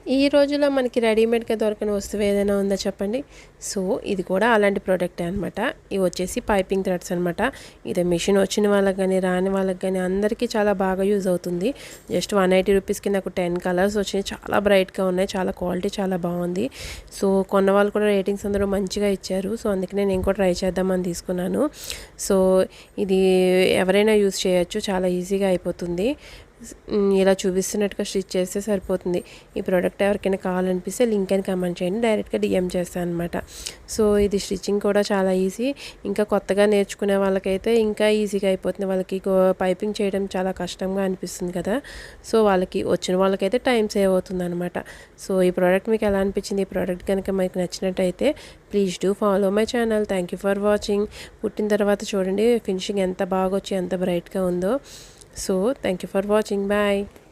ఈ రోజుల్లో మనకి రెడీమేడ్‌గా దొరకని వస్తువు ఏదైనా ఉందా చెప్పండి? సో, ఇది కూడా అలాంటి ప్రొడక్టే అనమాట. ఇవి వచ్చేసి పైపింగ్ థ్రెడ్స్ అనమాట. ఇది మిషన్ వచ్చిన వాళ్ళకి గానీ, రాని వాళ్ళకి గానీ అందరికీ చాలా బాగా యూజ్ అవుతుంది. జస్ట్ 180 రూపీస్‌కి నాకు 10 కలర్స్ వచ్చినాయి. చాలా బ్రైట్‌గా ఉన్నాయి. చాలా క్వాలిటీ చాలా బాగుంది. సో, కొన్న వాళ్ళు కూడా రేటింగ్స్ అందరూ మంచిగా ఇచ్చారు. సో, అందుకనే నేను కూడా ట్రై చేద్దామని తీసుకున్నాను. సో, ఇది ఎవరైనా యూజ్ చేయొచ్చు. చాలా ఈజీగా అయిపోతుంది. ఇలా చూపిస్తున్నట్టుగా స్టిచ్ చేస్తే సరిపోతుంది. ఈ ప్రోడక్ట్ ఎవరికైనా కావాలనిపిస్తే లింక్ అని కమెంట్ చేయండి, డైరెక్ట్గా డిఎం చేస్తాను అనమాట. సో ఇది స్టిచ్చింగ్ కూడా చాలా ఈజీ. ఇంకా కొత్తగా నేర్చుకునే వాళ్ళకైతే ఇంకా ఈజీగా అయిపోతుంది. వాళ్ళకి పైపింగ్ చేయడం చాలా కష్టంగా అనిపిస్తుంది కదా, సో వాళ్ళకి వచ్చిన వాళ్ళకైతే టైం సేవ్ అవుతుంది అనమాట. సో ఈ ప్రోడక్ట్ మీకు ఎలా అనిపించింది? ఈ ప్రోడక్ట్ కనుక మీకు నచ్చినట్టయితే please do follow my channel. Thank you for watching. కుట్టిన తర్వాత చూడండి ఫినిషింగ్ ఎంత బాగా వచ్చి ఎంత బ్రైట్గా ఉందో. So thank you for watching. Bye.